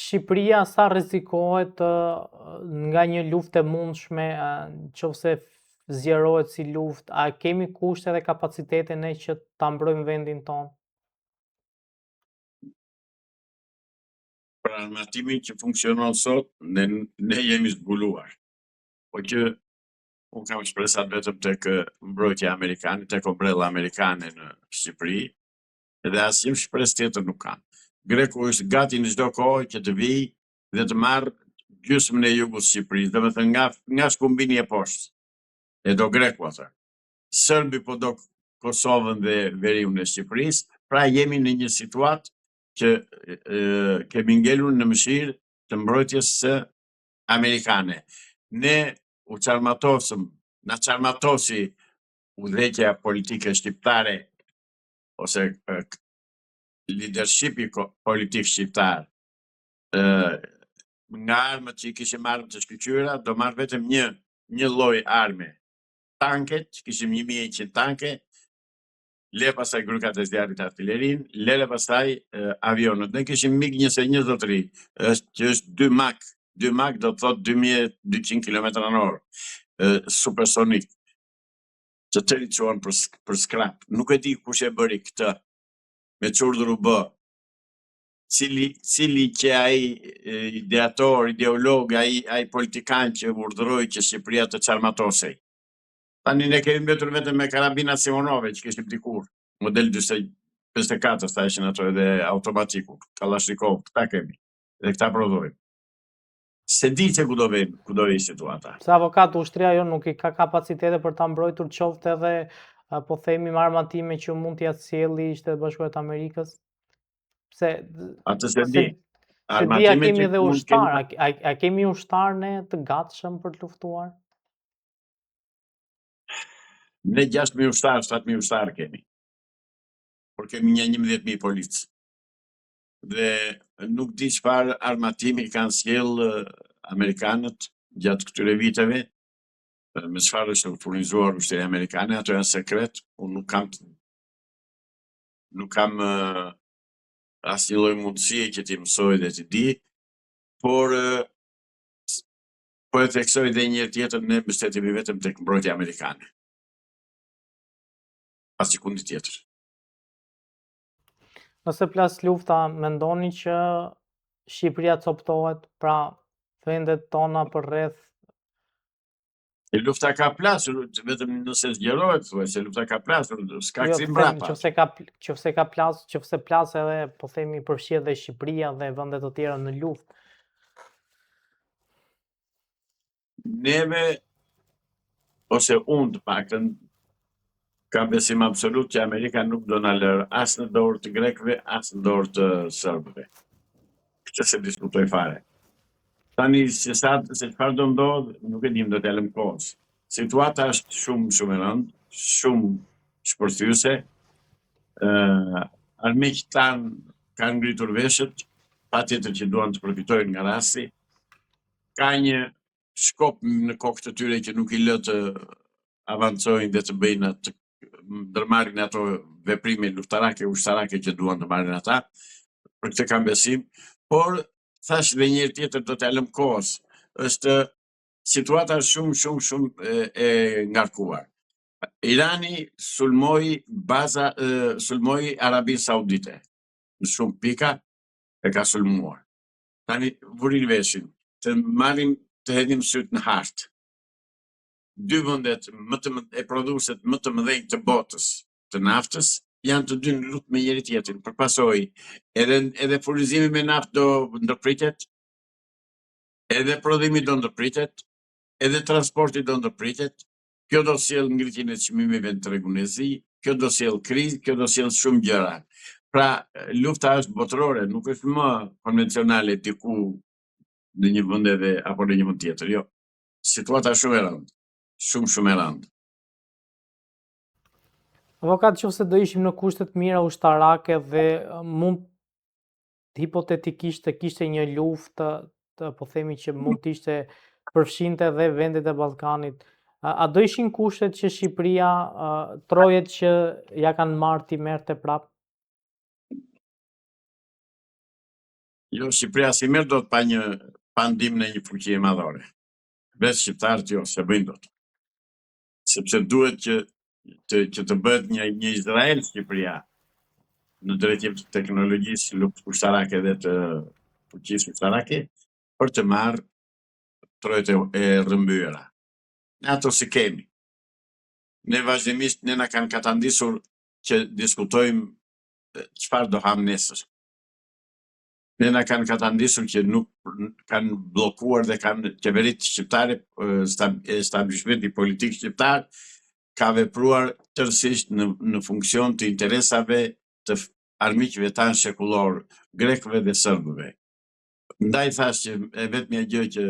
Shqipëria sa rrezikohet nga një luftë e mundshme, nëse zgjerohet si luftë, a kemi kushte dhe kapacitete ne që ta mbrojmë vendin tonë? Për armatimin që funksionon sot, ne jemi zbuluar. Po që unë kam shpresat vetëm tek mbrojtja amerikane, tek ombrella amerikane në Shqipëri, edhe asnjë shpresë tjetër nuk kam. Greku është gati në çdo kohë që të vijë dhe të marrë gjysmën e jugut të Shqipërisë, domethënë nga shkumbini e poshtë. E do Greku atë. Serbi po do Kosovën dhe veriun e Shqipërisë, pra jemi në një situatë që kemi ngelur në mëshirë të mbrojtjes së amerikane. Ne u qarmatosëm, na qarmatosi udhëheqja politike shqiptare ose leadershipi politik shqiptar. Nga armët që i kishim armë të shkëlqyera, do marr vetëm një lloj arme. Tanket, kishim 1100 tanke, le pasaj grukat e zjarrit artillerin, le pasaj avionët. Ne kishim MiG-21 zotëri, që është 2 Mach. 2 Mach do të thot 2200 km/h, supersonik, që të rriquan për skrap. Nuk e di kush e bëri këtë, me çurdhër u bë. Cili që ai ideator, ideolog, ai politikan që urdhëroi që Shqipëria të qarmatosej. Tani ne kemi mbetur vetëm me karabina Simonove që kishim dikur, model 54 thashin ato edhe automatiku, Kalashnikov, këta kemi, dhe këta prodhojmë. Se di se ku do vi situata. Se avokat, ushtria jo nuk i ka kapacitete për ta mbrojtur qoftë edhe, po themi, me armatime që mund t'ia sjellë Shtetet Bashkuara të Amerikës? Atë se di. Se di, a kemi dhe ushtar, a kemi ushtar ne të gatshëm për të luftuar? Ne 6.000 ushtar, 7.000 ushtar kemi. Por kemi një 11.000 policë. Dhe nuk di çfarë armatimi kanë sjell amerikanët gjatë këtyre viteve, me çfarë është furnizuar ushtria amerikane, ato janë sekret, unë nuk kam asnjë lloj mundësie që t'i mësoj dhe t'i di, por po e theksoj dhe një tjetër, ne mbështetemi vetëm tek mbrojtja amerikane. Pas sekundi tjetër. Nëse plas lufta, mendoni që Shqipëria coptohet, pra vendet tona për rreth? Lufta ka plasur, vetëm nëse zgjerohet, thuaj se lufta ka plasur, s'ka kthim mbrapa. Qofse plas edhe, po themi, përfshihet dhe Shqipëria dhe vende të tjera në luftë. Neve, ose unë të paktën, kam besim absolut që Amerika nuk do na lërë as në dorë të grekëve, as në dorë të serbëve. Këtë se diskutoj fare. Tani se çfarë do ndodh, nuk e dim, do të lëm kohës. Situata është shumë e rëndë, shumë shpërthyese. Armiqtë tanë kanë ngritur veshët, patjetër që duan të përfitojnë nga rasti. Ka një shkop në kokë të tyre që nuk i lë të avancojnë dhe të bëjnë të ndërmarrin ato veprime luftarake, ushtarake që duan të marrin ata. Për këtë kam besim, por thash dhe një tjetër do të lëm kohës. Është situata shumë e ngarkuar. Irani sulmoi Arabinë Saudite. Në shumë pika e ka sulmuar. Tani vurin veshin, të marrim të hedhim syt në hartë. 2 vendet e prodhuesit më të mëdhenj të botës të naftës janë të dy në luftë me njëri tjetrin. Për pasojë, edhe furnizimi me naftë do ndërpritet, edhe prodhimi do ndërpritet, edhe transporti do ndërpritet. Kjo do sjell ngritjen e çmimeve në tregun e zi, kjo do sjell krizë, kjo do sjell shumë gjëra. Pra, lufta është botërore, nuk është më konvencionale diku në një vend apo në një vend tjetër, jo. Situata është shumë e rëndë. Shumë e rëndë. Avokat, nëse do ishim në kushte të mira ushtarake dhe mund hipotetikisht të kishte një luftë, po themi që mund të ishte përfshinte dhe vendet e Ballkanit, a do ishin kushtet që Shqipëria trojet që ja kanë marrë ti merrte prap? Jo, Shqipëria si merr dot pa ndihmën e një fuqie madhore. Vetë shqiptarët jo, se bëjnë dot. Sepse duhet që të bëhet një Izrael Shqipëria në drejtim të teknologjisë, luftë ushtarake dhe të fuqisë ushtarake, për të marrë trojët e rrëmbyera. Ne ato si kemi. Ne vazhdimisht ne na kanë katandisur që diskutojmë çfarë do ham nesër. Ne na kanë katandisur që nuk kanë bllokuar dhe kanë qeveritë shqiptare, establishmenti politik shqiptar ka vepruar tërësisht në funksion të interesave të armiqve tanë shekullor, grekëve dhe serbëve. Ndaj thash që e vetmja gjë që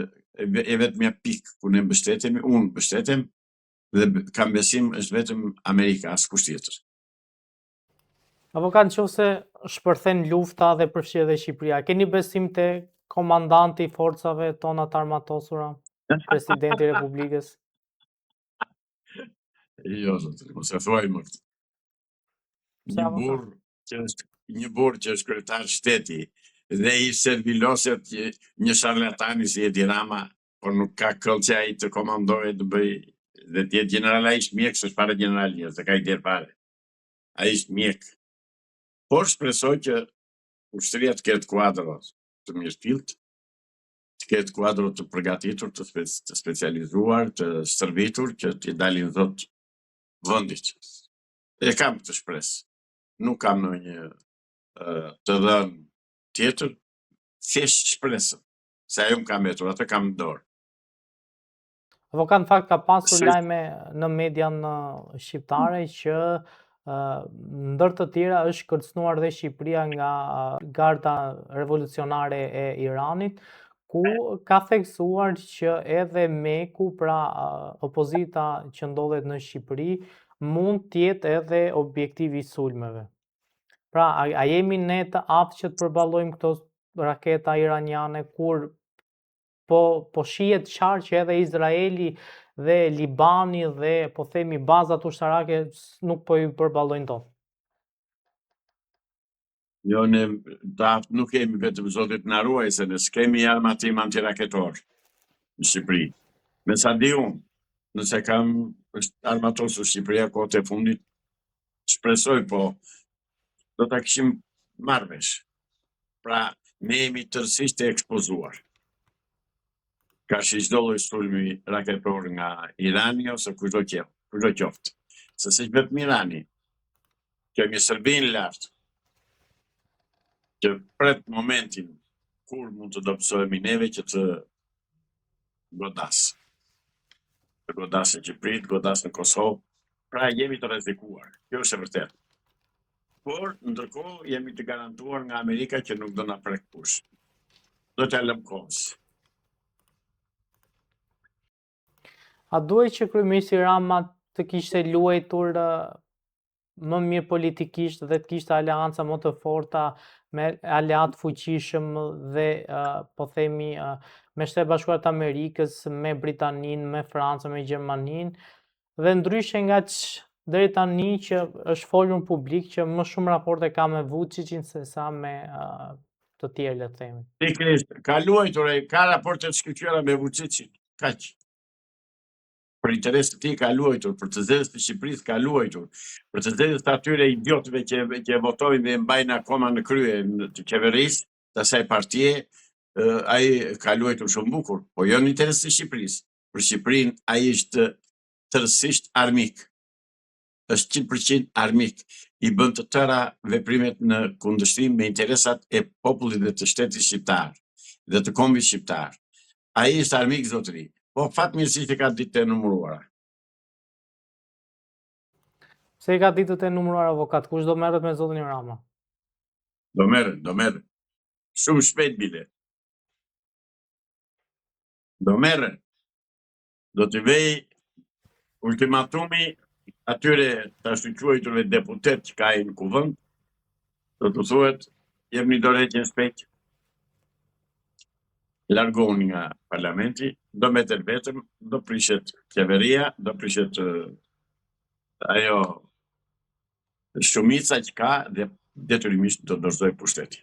e vetmja pikë ku ne mbështetemi, unë mbështetem dhe kam besim është vetëm Amerika, askush tjetër. Avokat, nëse shpërthen lufta dhe përfshihet edhe Shqipëria, keni besim te komandanti i forcave tona të armatosura, presidenti i Republikës? Jo, zotëri, mos e thuaj më këtë. Një burr që është kryetar shteti dhe i serviloset një sharlatani si Edi Rama, por nuk ka këll që ai të komandojë të bëj dhe të jetë general, ai është mjek, s'është fare general një, se ka i der fare. Ai është mjek. Por shpresoj që ushtria të ketë kuadro të mirëfillt, të ketë kuadro të përgatitur, të specializuar, të stërvitur, që t'i dalin dhot vendit. E kam këtë shpresë. Nuk kam ndonjë të dhënë tjetër, thjesht shpresën, se ajo më ka mbetur, atë kam në dorë. Avokat, në fakt ka pasur lajme në median shqiptare që ndër të tjera është kërcënuar dhe Shqipëria nga Garda Revolucionare e Iranit, ku ka theksuar që edhe Meku, pra opozita që ndodhet në Shqipëri, mund të jetë edhe objektivi i sulmeve. Pra, a jemi ne të aftë që të përballojmë këto raketa iraniane, kur po shihet qartë që edhe Izraeli dhe Libani dhe po themi bazat ushtarake nuk po i përballojnë dot? Jo, ne nuk kemi vetëm Zotit na ruaj, se ne s'kemi armatim antiraketor në Shqipëri. Me sa di unë, nëse kam armatosur Shqipëria kohët e fundit, shpresoj, po do ta kishim marrë vesh. Pra, ne jemi tërësisht e ekspozuar. Ka çdo lloj sulmi raketor nga Irani ose kushdo qoftë. Se si vetëm Irani, kemi Serbinë lart, që pret momentin kur mund të dobësohemi neve që të godasë. Të godasë në Shqipëri, të godasë në Kosovë, pra jemi të rrezikuar. Kjo është e vërtetë. Por, ndërkohë, jemi të garantuar nga Amerika që nuk do na prek kush. Do t'ja lëm kohës. A duhet që kryeministri Rama të kishte luajtur më mirë politikisht dhe të kishte aleanca më të forta me aleat fuqishëm dhe po themi me Shtetet Bashkuara të Amerikës, me Britaninë, me Francën, me Gjermaninë, dhe ndryshe nga deri tani që është folur në publik që më shumë raporte ka me Vučićin se sa me të tjerë, le të themi. Pikërisht, ka luajtur, ka raporte të shkëlqyera me Vučićin, kaq. Për interes të tij ka luajtur, për të zgjedhës të Shqipërisë ka luajtur, për të zgjedhës të atyre idiotëve që votojnë dhe mbajnë akoma në krye të qeverisë, të asaj partie, ai ka luajtur shumë bukur, po jo në interes të Shqipërisë. Për Shqipërinë ai është tërësisht armik. Është 100% armik. I bën të tëra veprimet në kundërshtim me interesat e popullit dhe të shtetit shqiptar dhe të kombit shqiptar. Ai është armik, zotëri. Po fatmirësisht e ka ditët e numëruara. Pse i ka ditët e numëruara, avokat? Kush do merret me zotin Rama? Do merret. Shumë shpejt bile. Do merret. Do t'i vej ultimatumi atyre të ashtuquajturve deputet që ka i në kuvend, do të thuhet, jep një dorëheqje shpejt, largoni nga parlamenti, do mbetet vetëm, do prishet qeveria, do prishet ajo shumica që ka dhe detyrimisht do dorëzoj pushtetin.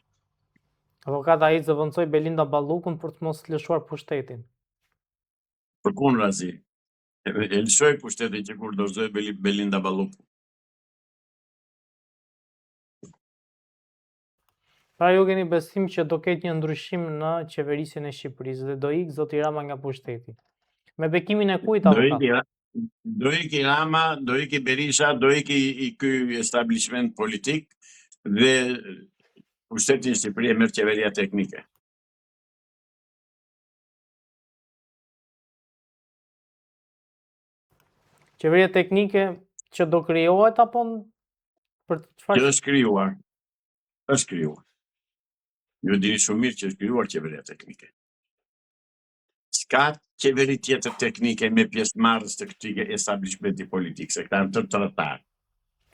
Avokat ai zëvendësoi Belinda Ballukun për të mos lëshuar pushtetin. Përkundrazi, e lëshoi pushtetin që kur dorëzoi Belinda Balluku. Pra ju keni besim që do ketë një ndryshim në qeverisjen e Shqipërisë dhe do ikë zoti Rama nga pushteti. Me bekimin e kujt, avokat? Do iki Rama, do iki Berisha, do iki i ky establishment politik dhe pushtetin Shqipëri e merr qeveria teknike. Qeveria teknike që do krijohet apo për Që çfarë? është krijuar. Është krijuar. Ju dini shumë mirë që është krijuar qeveria teknike. S'ka qeveri tjetër teknike me pjesëmarrës të këtij establishmenti politik, se këta janë të tërtar.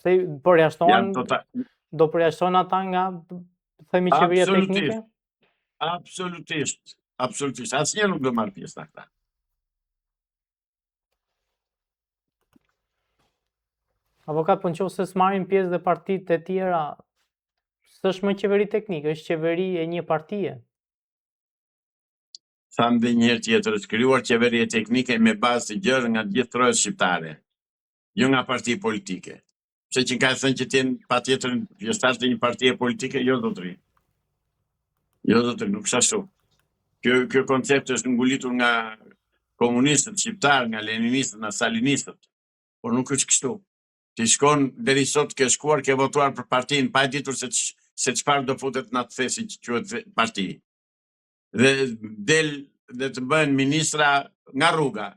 Se përjashtohen, Janë total. do përjashtohen ata nga themi qeveria teknike? Absolutisht. Absolutisht. Asnjë nuk do marr pjesë në këta. Avokat, po nëse s'marrin pjesë dhe partitë e tjera, s'është më qeveri teknike, është qeveri e një partie. Tham dhe një herë tjetër, është krijuar qeveria teknike me bazë të gjërë nga gjithë trojës shqiptare, jo nga parti politike. Pse që ka thënë që të jenë patjetër pjesëtar të një partie politike, jo zotëri. Jo zotëri, nuk është ashtu. Kjo koncept është ngulitur nga komunistët shqiptar, nga leninistët, nga stalinistët, por nuk është kështu. Ti shkon deri sot ke shkuar, ke votuar për partinë, pa e ditur se çfarë do futet në atë thesi që quhet parti. Dhe del dhe të bëhen ministra nga rruga.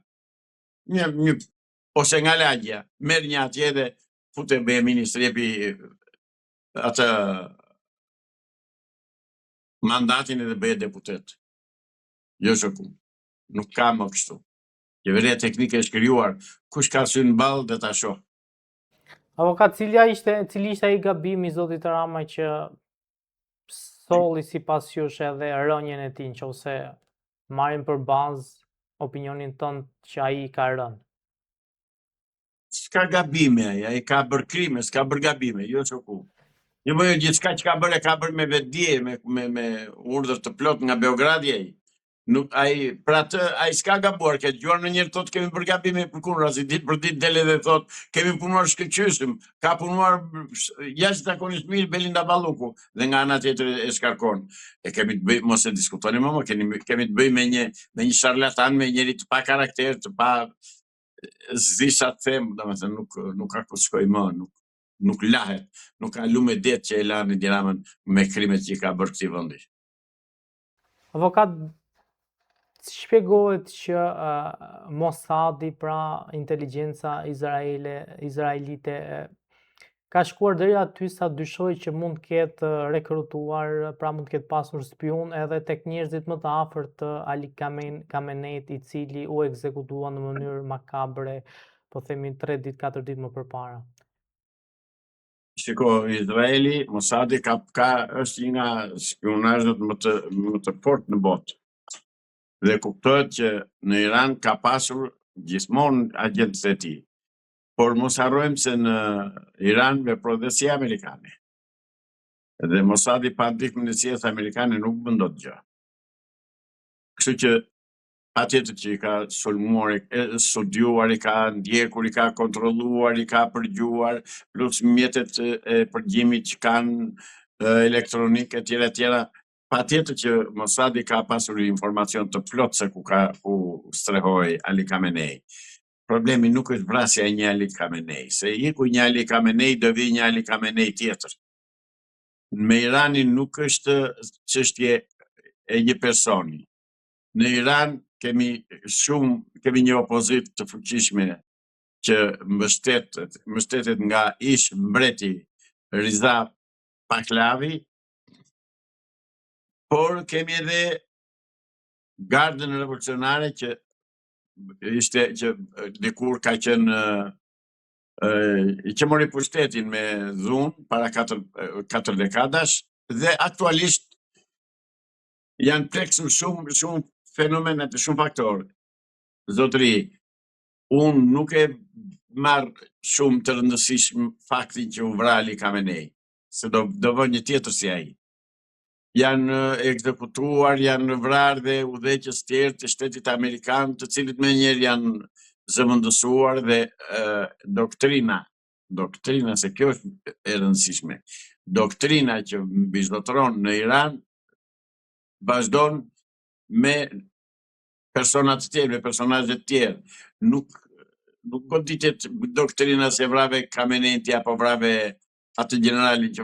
Ose nga lagja, merr një atje dhe futet bëhe ministër, jepi atë mandatin edhe bëhe deputet. Jo shoku. Nuk ka më kështu. Qeveria teknike është krijuar, kush ka sy në ballë dhe ta shoh. Avokat, cili ishte ai gabimi i zotit Rama që solli sipas jush edhe rënjen e tij, nëse marrin për bazë opinionin tënd që ai ka rënë? S'ka gabime ai ka bërë krime, s'ka bërë gabime, jo shoku. Jo më gjithçka që ka bërë me vetdije, me urdhër të plot nga Beogradi ai. Nuk ai pra atë ai s'ka gabuar, ke dëgjuar ndonjëherë thotë kemi bërë gabime përkundrazi, ditë për ditë del edhe thotë kemi punuar shkëlqyeshëm, ka punuar jashtëzakonisht mirë Belinda Balluku dhe nga ana tjetër e shkarkon. E kemi të bëjmë, mos e diskutoni më, kemi të bëjmë me një charlatan, me njëri të pa karakter, të pa zisha të them, domethënë nuk ka ku shkoj më, nuk lahet, nuk ka lume det që e lanë Edi Ramën me krimet që i ka bërë këtij vendi. Avokat, shpjegohet që Mossadi, pra inteligjenca izraelite, ka shkuar deri aty sa dyshoj që mund të ketë rekrutuar, pra mund të ketë pasur spion edhe tek njerëzit më të afërt të Ali Khameneit, i cili u ekzekutua në mënyrë makabre, po themi 3 ditë, 4 ditë më përpara. Shiko, Izraeli, Mossadi është një nga spionazhet më të fortë në botë. Dhe kuptohet që në Iran ka pasur gjithmonë agentët e tij. Por mos harrojmë se në Iran veproi dhe si amerikane. Dhe Mossadi pa ndihmën e CIA-s amerikane nuk bën dot gjë. Kështu që patjetër që i ka sulmuar, studiuar, i ka ndjekur, i ka kontrolluar, i ka përgjuar, plus mjetet e përgjimit që kanë elektronik e tjera. Patjetër që Mossadi ka pasur informacion të plot se ku strehoi Ali Khamenei. Problemi nuk është vrasja e një Ali Khamenei, se iku një Ali Khamenei do vi një Ali Khamenei tjetër. Me Iranin nuk është çështje e një personi. Në Iran kemi një opozitë të fuqishme që mbështetet nga ish mbreti Riza Pahlavi, por kemi edhe Gardën Revolucionare që dikur ka qenë që mori pushtetin me dhunë para 4 dekadash dhe aktualisht janë pleksur shumë fenomenet, shumë faktorë. Zotëri, unë nuk e marr shumë të rëndësishëm faktin që u vra Ali Khamenei, se do vë një tjetër si ai. janë ekzekutuar, janë vrarë dhe udhëheqës tjerë të shtetit amerikan, të cilët me njerë janë zëvendësuar dhe doktrina, se kjo është e rëndësishme. Doktrina që mbizotëron në Iran vazhdon me personat të tjerë, me personazhe të tjerë. Nuk goditet doktrina se vrave Khamenei apo vrave atë generalin që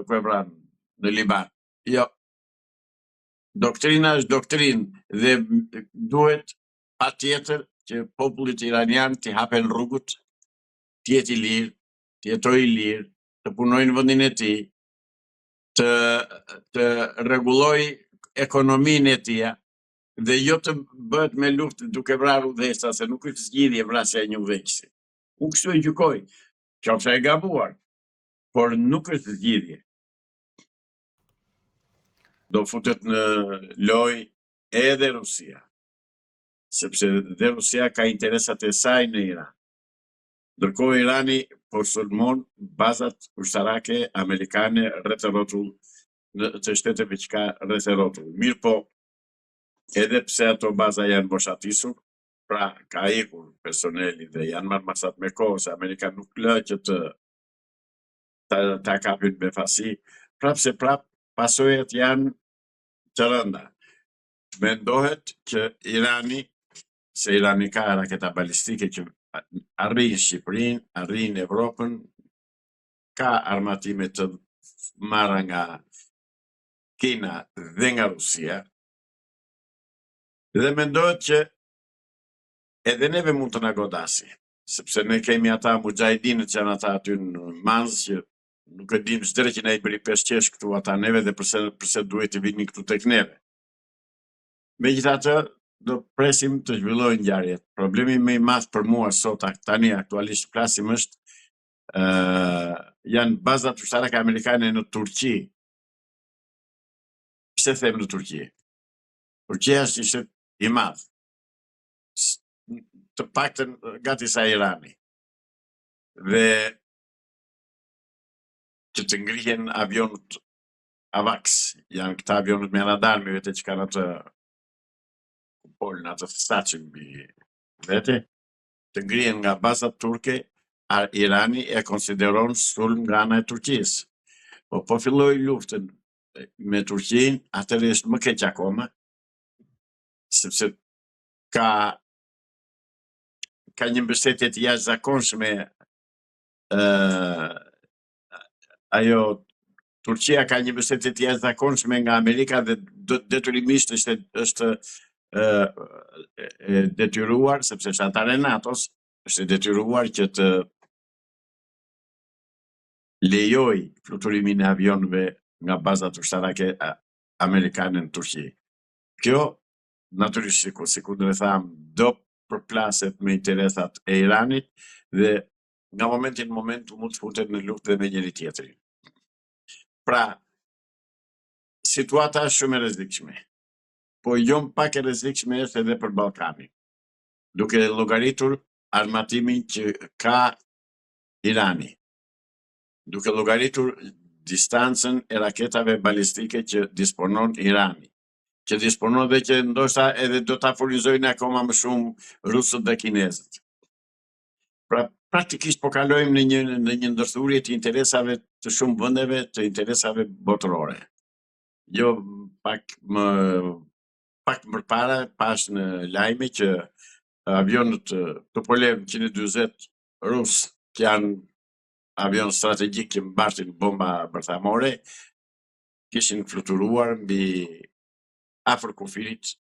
ku e vran në Liban. Jo. Doktrina është doktrinë dhe duhet patjetër që popullit iranian t'i hapen rrugët, të jetë i lirë, të jetojë i lirë, të punojnë në vendin e tij, të rregullojë ekonominë e tij dhe jo të bëhet me luftë duke vrarë udhëheqësa, se nuk është zgjidhje vrasja e një udhëheqësi. Unë kështu e gjykoj, qofsha e gabuar, por nuk është zgjidhje. Do futet në lojë edhe Rusia, sepse dhe Rusia ka interesat e saj në Iran. Ndërkohë Irani po sulmon bazat ushtarake amerikane rreth e rrotull të shteteve që ka rreth e rrotull. Mirë po, edhe pse ato baza janë boshatisur, pra ka ikur personeli dhe janë marrë masat me kohë, se Amerika nuk lë që ta kapin me fasi, prap se prap pasojat janë të rënda. Mendohet që Irani, se Irani ka raketa balistike që arrijnë Shqipërinë, arrijnë Evropën, ka armatime të marra nga Kina dhe nga Rusia, dhe mendohet që edhe neve mund të na godasi, sepse ne kemi ata mujahidinët që janë ata aty në Manz, që nuk e dim çdo që na i bëri pesë këtu ata neve dhe pse duhet të vini këtu tek neve. Megjithatë, do presim të zhvillojnë ngjarjet. Problemi më i madh për mua sot tani aktualisht flasim është janë bazat ushtarake amerikane në Turqi. Pse them në Turqi? Turqia është një shtet i madh, të paktën gati sa Irani. Dhe që të ngrihen avionët AWACS, janë këta avionët me radar me vete që kanë atë kupolën, atë stacin mbi vete, të ngrihen nga bazat turke, Irani e konsideron sulm nga ana e Turqisë. Po filloi luftën me Turqinë, atëherë është më keq akoma, sepse ka një mbështetje të jashtëzakonshme ajo Turqia ka një mbështetje të jashtëzakonshme nga Amerika dhe detyrimisht është detyruar, sepse është antare NATO-s, është detyruar që të lejoj fluturimin e avionëve nga bazat ushtarake amerikane në Turqi. Kjo, natyrisht, sikur do e tham, do përplaset me interesat e Iranit dhe nga momenti në moment mund të futet në luftë dhe me njëri tjetrin. Pra, situata është shumë e rrezikshme, po jo pak e rrezikshme është edhe për Ballkanin, duke llogaritur armatimin që ka Irani, duke llogaritur distancën e raketave balistike që disponon Irani, që disponon dhe që ndoshta edhe do ta furnizojnë akoma më shumë rusët dhe kinezët. Pra, praktikisht po kalojmë në një ndërthurje të interesave të shumë vendeve, të interesave botërore. Jo pak më parë pash në lajme që avionët Tupolev 140 rus, që janë avion strategjik që mbashin bomba bërthamore, kishin fluturuar mbi afër kufirit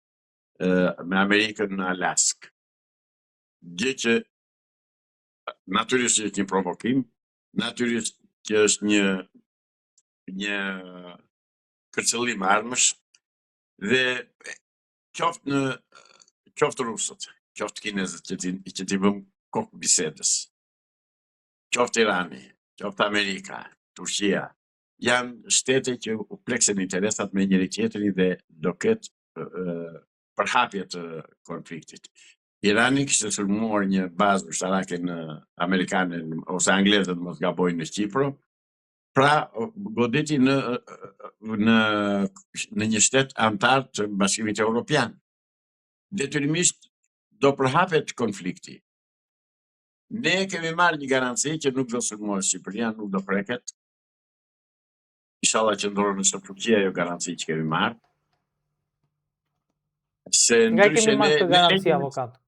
me Amerikën në Alaskë. Gjë që natyrisht është një provokim, natyrisht që është një kërcëllim armësh, dhe qoftë rusët, qoftë kinezët që t'i vëmë kokë bisedës, qoftë Irani, qoftë Amerika, Turqia, janë shtete që u pleksen interesat me njëri tjetrin dhe do ketë përhapje të konfliktit. Irani kishte sulmuar një bazë ushtarake amerikane ose angleze, mos gaboj, në Shqipëro, Pra, goditi në një shtet antar të Bashkimit Evropian. Detyrimisht do përhapet konflikti. Ne kemi marrë një garanci që nuk do sulmohet Shqipëria, nuk do preket. Inshallah që ndorë në Turqia ajo garanci që kemi marrë. Se Nga kemi marrë këtë garanci, avokat?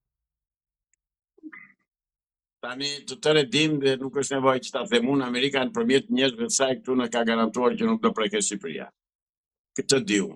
Tani të tërë dim dhe nuk është nevojë që ta them unë, Amerika nëpërmjet njerëzve të saj këtu na ka garantuar që nuk do preket Shqipëria. Këtë diu.